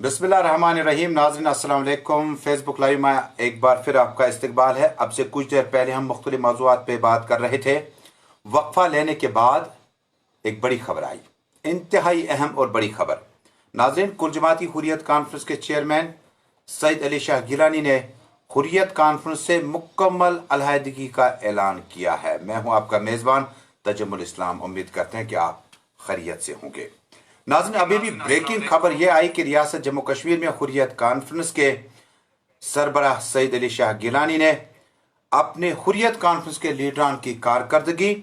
बिस्मिल्लाहिर्रहमानिर्रहीम। नाज़रीन अस्सलाम वालेकुम। फेसबुक लाइव में एक बार फिर आपका इस्तकबाल है। अब से कुछ देर पहले हम मुख्तलिफ मौज़ूआत पे बात कर रहे थे। वक्फा लेने के बाद एक बड़ी खबर आई, इंतहाई अहम और बड़ी खबर। नाज़रीन, कुल जमाती हुर्रियत कॉन्फ्रेंस के चेयरमैन सईद अली शाह गिलानी ने हुर्रियत कॉन्फ्रेंस से मुकम्मल अलहदगी का ऐलान किया है। मैं हूं आपका मेज़बान तजम्मुल इस्लाम। उम्मीद करते हैं कि आप खैरियत से होंगे। नाज़रीन, अभी भी ब्रेकिंग खबर यह आई कि रियासत जम्मू कश्मीर में हुर्रियत कॉन्फ्रेंस के सरबराह सईद अली शाह गिलानी ने अपने हुर्रियत कॉन्फ्रेंस के लीडरान की कारकर्दगी,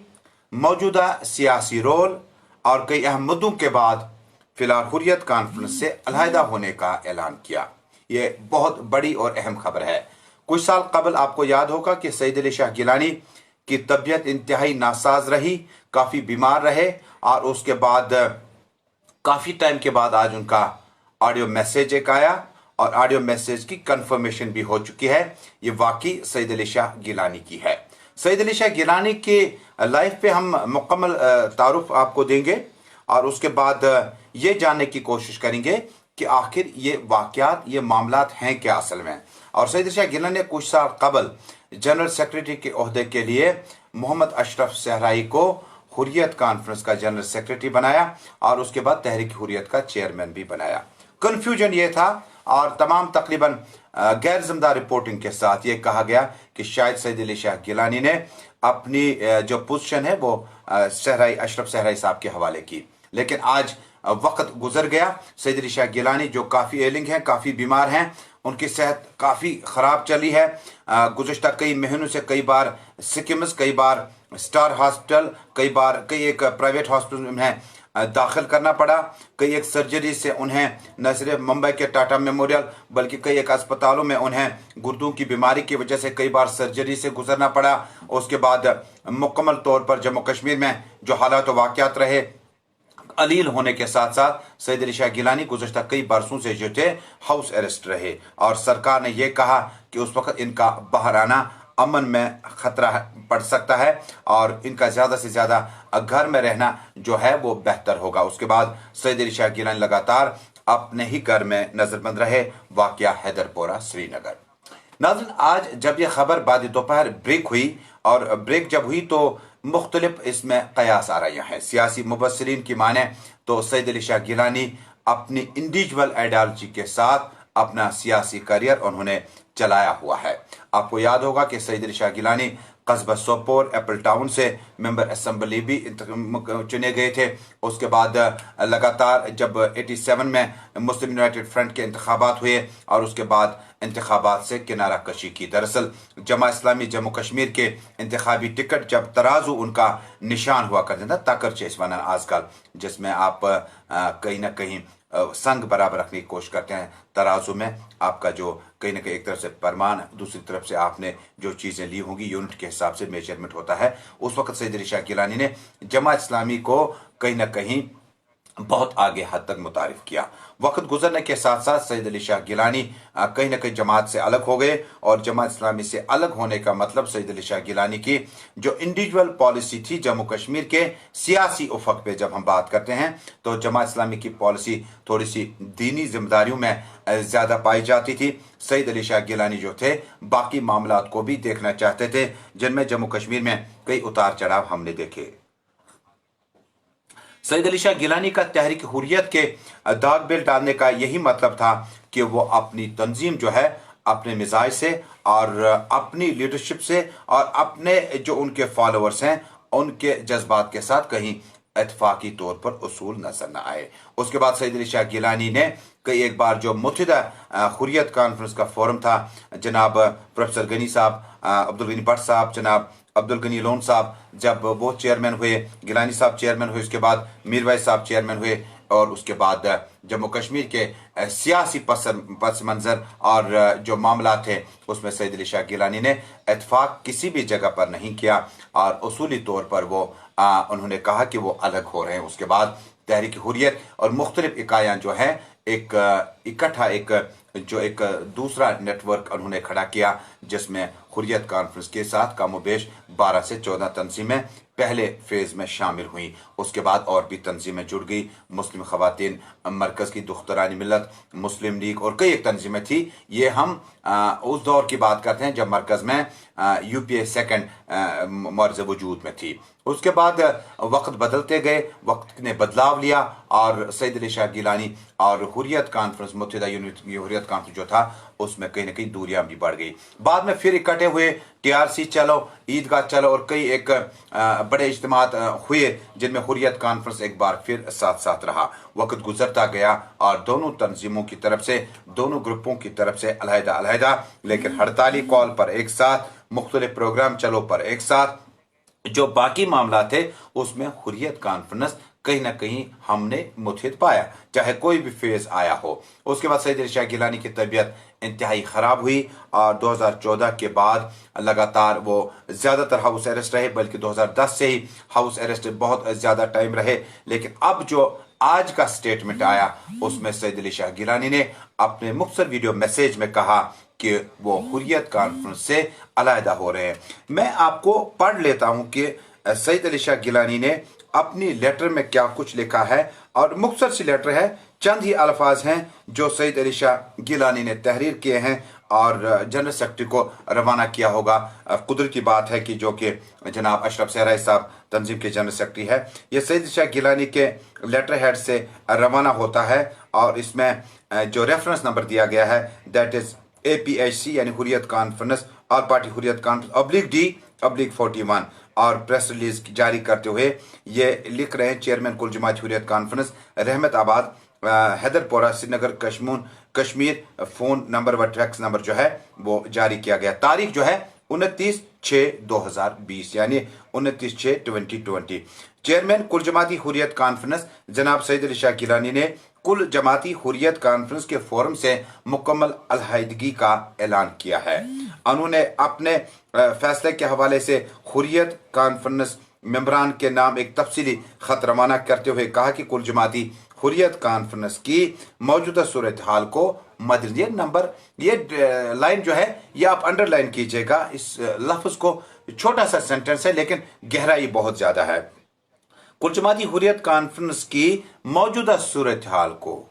मौजूदा सियासी रोल और कई अहम मुद्दों के बाद फिलहाल हुर्रियत कॉन्फ्रेंस से अलहदा होने का ऐलान किया। ये बहुत बड़ी और अहम खबर है। कुछ साल कबल आपको याद होगा कि सईद अली शाह गिलानी की तबीयत इंतहाई नासाज रही, काफ़ी बीमार रहे और उसके बाद काफ़ी टाइम के बाद आज उनका ऑडियो मैसेज एक आया और ऑडियो मैसेज की कंफर्मेशन भी हो चुकी है। ये वाकई सईद अली शाह गिलानी की है। सईद अली शाह गिलानी के लाइफ पे हम मुकम्मल तारुफ आपको देंगे और उसके बाद ये जानने की कोशिश करेंगे कि आखिर ये वाक़यात, ये मामलात हैं क्या असल में। और सईद अली शाह गिलानी ने कुछ साल कबल जनरल सेक्रेटरी के ओहदे के लिए मोहम्मद अशरफ सहराई को हुर्रियत कॉन्फ्रेंस का जनरल सेक्रेटरी बनाया और उसके बाद तहरीक हुर्रियत का चेयरमैन भी बनाया। कंफ्यूजन ये था और तमाम तकरीबन गैर जिम्मेदार रिपोर्टिंग के साथ ये कहा गया कि शायद सईद अली शाह गिलानी ने अपनी जो पोजीशन है वो अशरफ सहराई साहब के हवाले की। लेकिन आज वक्त गुजर गया। सईद अली शाह गिलानी जो काफ़ी एलिंग हैं, काफ़ी बीमार हैं, उनकी सेहत काफ़ी ख़राब चली है। गुज़श्ता कई महीनों से कई बार सिकिम्स, कई बार स्टार हॉस्पिटल, कई एक प्राइवेट हॉस्पिटल में दाखिल करना पड़ा। कई एक सर्जरी से उन्हें न सिर्फ मुंबई के टाटा मेमोरियल बल्कि कई एक अस्पतालों में उन्हें गुर्दों की बीमारी की वजह से कई बार सर्जरी से गुजरना पड़ा। उसके बाद मुकम्मल तौर पर जम्मू कश्मीर में जो हालात व वाक़यात रहे अलील होने के साथ साथ सईद अली शाह गिलानी गुज़श्ता कई बरसों से जो थे हाउस अरेस्ट रहे और सरकार ने यह कहा कि उस वक्त इनका बाहर आना अमन में खतरा पड़ सकता है और इनका ज़्यादा से ज़्यादा घर में रहना जो है वो बेहतर होगा। उसके बाद सईद अली शाह गिलानी लगातार अपने ही घर में नजरबंद रहे। वाक़या हैदरपोरा, श्रीनगर। नाज़रीन, आज जब यह खबर बाद दोपहर ब्रेक हुई और ब्रेक जब हुई तो मुख्तलिफ इसमें कयास आ रही हैं। सियासी मुबस्सिरीन की माने तो सईद अली शाह गिलानी अपनी इंडिविजुअल आइडियोलॉजी के साथ अपना सियासी करियर उन्होंने चलाया हुआ है। आपको याद होगा कि सईद अली शाह गिलानी कस्बा सोपोर एप्पल टाउन से मेंबर असेंबली भी चुने गए थे। उसके बाद लगातार जब 87 में मुस्लिम यूनाइटेड फ्रंट के इंतखाबात हुए और उसके बाद इंतखाबात से किनारा कशी की। दरअसल जमा इस्लामी जम्मू कश्मीर के इंतखाबी टिकट जब तराजू उनका निशान हुआ करते था, ताकर चेस वना आजकल, जिसमें आप कहीं ना कहीं संग बराबर रखने की कोशिश करते हैं। तराजू में आपका जो कहीं ना कहीं एक तरफ से परमान, दूसरी तरफ से आपने जो चीज़ें ली होंगी यूनिट के हिसाब से मेजरमेंट होता है। उस वक्त सईद अली शाह गिलानी ने जमा इस्लामी को कहीं ना कहीं बहुत आगे हद तक मुतारिफ किया। वक्त गुजरने के साथ साथ सईद अली शाह गिलानी कहीं ना कहीं जमात से अलग हो गए और जमात इस्लामी से अलग होने का मतलब सईद अली शाह गिलानी की जो इंडिविजुअल पॉलिसी थी जम्मू कश्मीर के सियासी उफक पे जब हम बात करते हैं तो जमात इस्लामी की पॉलिसी थोड़ी सी दीनी जिम्मेदारियों में ज़्यादा पाई जाती थी। सईद अली शाह गिलानी जो थे बाकी मामलात को भी देखना चाहते थे, जिनमें जम्मू कश्मीर में कई उतार चढ़ाव हमने देखे। सईद अली शाह गिलानी का तहरीक हुर्रियत के दाग बिल डालने का यही मतलब था कि वो अपनी तंजीम जो है अपने मिजाज से और अपनी लीडरशिप से और अपने जो उनके फॉलोअर्स हैं उनके जज्बात के साथ कहीं इत्तफाकी तौर पर उसूल नजर न आए। उसके बाद सईद अली शाह गिलानी ने कई एक बार जो मुत्तहिदा हुर्रियत कॉन्फ्रेंस का फोरम था, जनाब प्रोफेसर गनी साहब, अब्दुल गनी भट्ट साहब, जनाब अब्दुल गनी लोन साहब जब वो चेयरमैन हुए, गिलानी साहब चेयरमैन हुए, उसके बाद मीरवाइज साहब चेयरमैन हुए और उसके बाद जम्मू कश्मीर के सियासी पस मंज़र और जो मामला थे उसमें सईद अली शाह गिलानी ने इत्तेफाक किसी भी जगह पर नहीं किया और उसूली तौर पर वो उन्होंने कहा कि वो अलग हो रहे हैं। उसके बाद तहरीक हुर्रियत और मुख्तलिफ इकाइयाँ जो हैं एक इकट्ठा एक दूसरा नेटवर्क उन्होंने खड़ा किया जिसमें हुर्रियत कॉन्फ्रेंस के साथ कमोबेश 12 से 14 तंजीमें पहले फेज़ में शामिल हुई। उसके बाद और भी तंजीमें जुड़ गई, मुस्लिम ख़वातीन मरकज़ की दुख्तरानी मिलत, मुस्लिम लीग और कई एक तंजीमें थी। ये हम उस दौर की बात करते हैं जब मरकज़ में UPA सेकंड मर्ज वजूद में थी। उसके बाद वक्त बदलते गए, वक्त ने बदलाव लिया और सईद अली शाह गिलानी और हुर्रियत कॉन्फ्रेंस, मुत्तहिदा हुर्रियत कॉन्फ्रेंस जो था उसमें कहीं ना कहीं दूरियां भी बढ़ गई। बाद में फिर इकट्ठे हुए, TRC चलो, ईदगाह चलो और कई एक बड़े इज्तिमात हुए जिनमें हुर्रियत कॉन्फ्रेंस एक बार फिर साथ साथ रहा। वक्त गुजरता गया और दोनों तंजीमों की तरफ से, दोनों ग्रुपों की तरफ से अलहदा अलहदा लेकिन हड़ताली कॉल पर एक साथ, मुख्तलिफ प्रोग्राम चलो पर एक साथ, जो बाकी मामला थे उसमें हुर्रियत कॉन्फ्रेंस कहीं ना कहीं हमने मुत्हिद पाया, चाहे कोई भी फेज आया हो। उसके बाद सईद अली शाह गिलानी की तबीयत इंतहाई ख़राब हुई और 2014 के बाद लगातार वो ज़्यादातर हाउस अरेस्ट रहे, बल्कि 2010 से ही हाउस अरेस्ट बहुत ज़्यादा टाइम रहे। लेकिन अब जो आज का स्टेटमेंट आया उसमें सईद अली शाह गिलानी ने अपने मुख्तसर वीडियो मैसेज में कहा कि वो हुर्रियत कॉन्फ्रेंस से अलहदा हो रहे हैं। मैं आपको पढ़ लेता हूं कि सईद अली शाह गिलानी ने अपनी लेटर में क्या कुछ लिखा है, और मुख्तसर सी लेटर है, चंद ही अल्फाज हैं जो सईद अली शाह गिलानी ने तहरीर किए हैं और जनरल सेक्रेटरी को रवाना किया होगा। कुदरती बात है कि जो कि जनाब अशरफ सहराई साहब तंजीम के जनरल सेक्रेटरी है, ये सईद शाह गिलानी के लेटर हेड से रवाना होता है और इसमें जो रेफरेंस नंबर दिया गया है दैट इज APHC यानी Hurriyat conference, all party Hurriyat conference /D/41, और प्रेस रिलीज जारी करते हुए ये लिख रहे हैं, चेयरमैन कुल जमात हुर्रियत कॉन्फ्रेंस रहमत आबाद, हैदरपोरा, श्रीनगर, कश्मीर, फोन नंबर व फैक्स नंबर जो है वो जारी किया गया। तारीख जो है 29/6/2020 यानी 29/6/2020। चेयरमैन कुल जमाती हुर्रियत कॉन्फ्रेंस जनाब सईद अली शाह गिलानी ने कुल जमाती हुर्रियत कॉन्फ्रेंस के फोरम से मुकम्मल अलहदगी का ऐलान किया है। उन्होंने अपने फैसले के हवाले से हुर्रियत कॉन्फ्रेंस मेंबरान के नाम एक तफसीली खत रवाना करते हुए कहा कि कुल जमाती हुर्रियत कॉन्फ्रेंस की मौजूदा सूरत हाल को ये लाइन जो है ये आप अंडरलाइन कीजिएगा, इस लफ्ज को, छोटा सा सेंटेंस है लेकिन गहराई बहुत ज्यादा है। कुल जमाती हुर्रियत कॉन्फ्रेंस की मौजूदा सूरत हाल को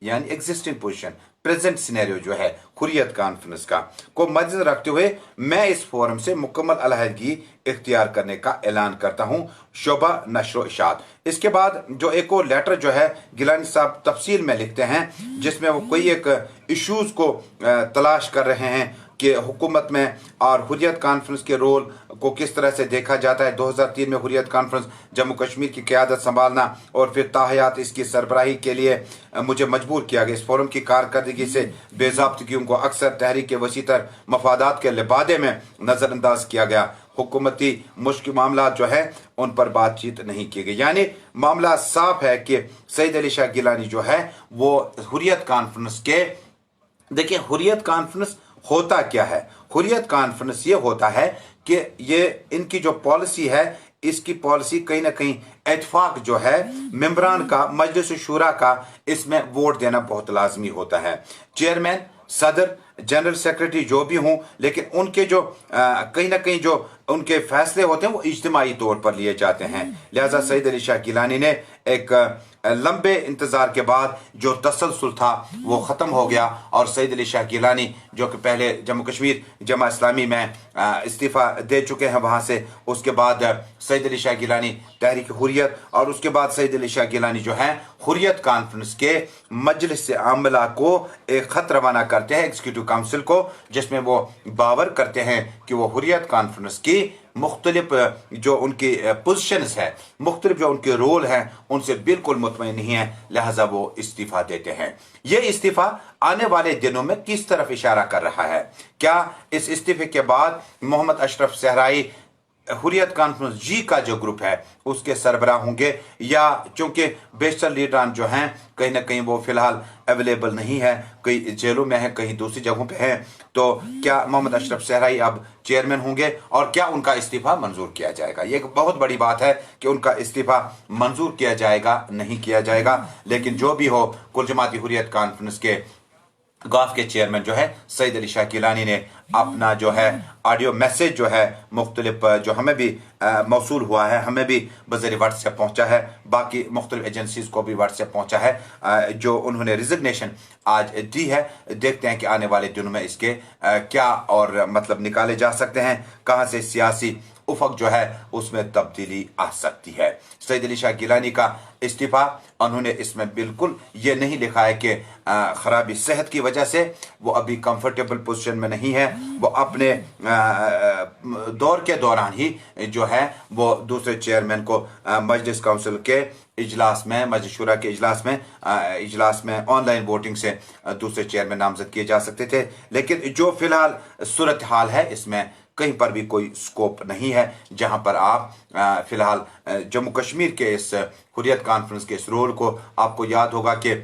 यानी एग्जिस्टिंग पोजीशन, प्रेजेंट सिनेरियो जो है हुर्रियत कॉन्फ्रेंस का को मद्देनजर रखते हुए मैं इस फोरम से मुकम्मल अलहदगी इख्तियार करने का ऐलान करता हूं, शोबा नशर इशात। इसके बाद जो एक और लेटर जो है गिलानी साहब तफसील में लिखते हैं जिसमें वो कोई एक इश्यूज को तलाश कर रहे हैं कि हुकूमत में और हुर्रियत कॉन्फ्रेंस के रोल को किस तरह से देखा जाता है। 2003 में हुर्रियत कॉन्फ्रेंस जम्मू कश्मीर की क़यादत संभालना और फिर ताहयात इसकी सरबराही के लिए मुझे मजबूर किया गया। इस फोरम की कारकर्दगी से बेज़ाब्तगियों को अक्सर तहरीक वसीतर मफादात के लिबादे में नज़रअंदाज किया गया। हुकूमती मुश्किल मामला जो है उन पर बातचीत नहीं की गई। यानी मामला साफ है कि सईद अली शाह गिलानी जो है वो हुर्रियत कॉन्फ्रेंस के, देखिए हुर्रियत कॉन्फ्रेंस होता क्या है। हुर्रियत कॉन्फ्रेंस ये होता है कि ये इनकी जो पॉलिसी है, इसकी पॉलिसी कहीं ना कहीं इत्तेफाक जो है मेंबरान का, मजलिस शूरा का, इसमें वोट देना बहुत लाजमी होता है। चेयरमैन, सदर, जनरल सेक्रेटरी जो भी हों, लेकिन उनके जो कहीं ना कहीं जो उनके फैसले होते हैं वो इज्तिमाई तौर पर लिए जाते हैं। लिहाजा सईद अली शाह गिलानी ने एक लंबे इंतजार के बाद जो तसलसल था वो ख़त्म हो गया और सईद अली शाह गिलानी जो कि पहले जम्मू कश्मीर जमा इस्लामी में इस्तीफ़ा दे चुके हैं वहाँ से, उसके बाद सईद अली शाह गिलानी तहरीक हुर्रियत और उसके बाद सईद अली शाह गिलानी जो है हुर्रियत कॉन्फ्रेंस के मजलिस आमला को एक ख़त रवाना करते हैं, एग्जीक्यूटिव काउंसिल को, जिसमें वो बावर करते हैं कि वो हुर्रियत कॉन्फ्रेंस की मुख्तलिफ जो उनकी पोजीशंस है, मुख्तलिफ जो उनके रोल हैं उनसे बिल्कुल मुतमईन नहीं है, लिहाजा वो इस्तीफा देते हैं। ये इस्तीफा आने वाले दिनों में किस तरफ इशारा कर रहा है? क्या इस इस्तीफे के बाद मोहम्मद अशरफ सहराई हुर्रियत कॉन्फ्रेंस जी का जो ग्रुप है उसके सरबराह होंगे, या चूंकि बेशतर लीडरान जो हैं कहीं ना कहीं वो फिलहाल अवेलेबल नहीं है, कई जेलों में है, कहीं दूसरी जगहों पे हैं, तो क्या मोहम्मद अशरफ सहराई अब चेयरमैन होंगे और क्या उनका इस्तीफा मंजूर किया जाएगा? ये एक बहुत बड़ी बात है कि उनका इस्तीफा मंजूर किया जाएगा नहीं किया जाएगा। लेकिन जो भी हो, कुल जमाती हुर्रियत कॉन्फ्रेंस के गौफ के चेयरमैन जो है सईद अली शाह गिलानी ने अपना जो है ऑडियो मैसेज जो है मुख्तलिफ जो हमें भी मौसूल हुआ है, हमें भी बज़रिए व्हाट्सएप पहुँचा है, बाकी मुख्तलिफ एजेंसीज़ को भी व्हाट्सएप पहुँचा है जो उन्होंने रिजिग्नेशन आज दी है। देखते हैं कि आने वाले दिनों में इसके क्या और मतलब निकाले जा सकते हैं, कहाँ से सियासी उफक जो है उसमें तब्दीली आ सकती है। सईद अली शाह गिलानी का इस्तीफा, उन्होंने इसमें बिल्कुल ये नहीं लिखा है कि ख़राबी सेहत की वजह से वो अभी कंफर्टेबल पोजीशन में नहीं है, वो अपने दौर के दौरान ही जो है वो दूसरे चेयरमैन को मजलिस काउंसिल के इजलास में, मजलिस शुरा के इजलास में ऑनलाइन वोटिंग से दूसरे चेयरमैन नामजद किए जा सकते थे। लेकिन जो फिलहाल सूरत हाल है इसमें कहीं पर भी कोई स्कोप नहीं है जहां पर आप फिलहाल जम्मू कश्मीर के इस हुर्रियत कॉन्फ्रेंस के इस रोल को, आपको याद होगा कि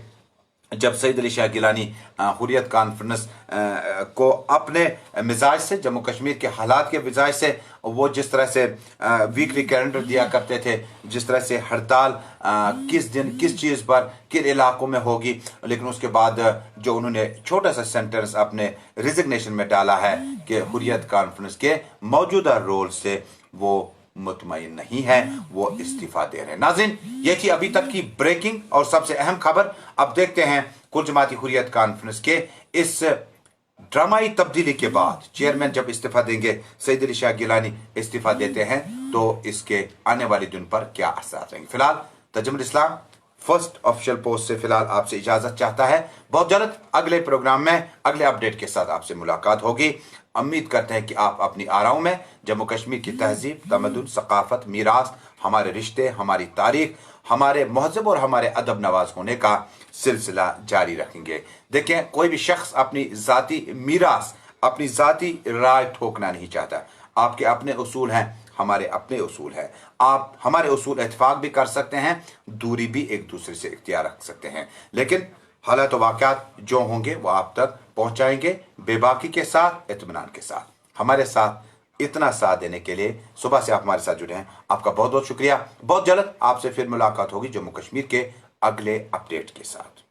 जब सईद अली शाह गिलानी हुर्रियत कॉन्फ्रेंस को अपने मिजाज से, जम्मू कश्मीर के हालात के मिजाज से, वो जिस तरह से वीकली कैलेंडर दिया करते थे, जिस तरह से हड़ताल किस दिन किस चीज़ पर किन इलाकों में होगी, लेकिन उसके बाद जो उन्होंने छोटा सा सेंटेंस अपने रिजिग्नेशन में डाला है कि हुर्रियत कॉन्फ्रेंस के मौजूदा रोल से वो मुतमईन नहीं है, वो इस्तीफा दे रहे हैं। नाज़रीन, ये थी अभी तक की ब्रेकिंग और सबसे अहम खबर। अब देखते हैं कुल जमाती हुर्रियत कॉन्फ्रेंस के इस ड्रामाई तब्दीली के बाद चेयरमैन जब इस्तीफा देंगे, सईद अली शाह गिलानी इस्तीफा देते हैं, तो इसके आने वाले दिन पर क्या असर रहेंगे। फिलहाल तजमुल इस्लाम फर्स्ट ऑफिशियल पोस्ट से फिलहाल आपसे इजाजत चाहता है। बहुत जल्द अगले प्रोग्राम में अगले अपडेट के साथ आपसे मुलाकात होगी। उम्मीद करते हैं कि आप अपनी आराओं में जम्मू कश्मीर की तहजीब, तमद्दुन, सकाफत, मीरास, हमारे रिश्ते, हमारी तारीख, हमारे महजब और हमारे अदब नवाज होने का सिलसिला जारी रखेंगे। देखें, कोई भी शख्स अपनी जाती मीरास, अपनी जाती राय ठोकना नहीं चाहता। आपके अपने उसूल हैं, हमारे अपने उसूल हैं। आप हमारे उसूल इत्तेफाक भी कर सकते हैं, दूरी भी एक दूसरे से इख्तियार रख सकते हैं, लेकिन हालात वाक़यात जो होंगे वो आप तक पहुंचाएंगे बेबाकी के साथ, इत्मीनान के साथ। हमारे साथ इतना साथ देने के लिए सुबह से आप हमारे साथ जुड़े हैं, आपका बहुत बहुत शुक्रिया। बहुत जल्द आपसे फिर मुलाकात होगी जम्मू कश्मीर के अगले अपडेट के साथ।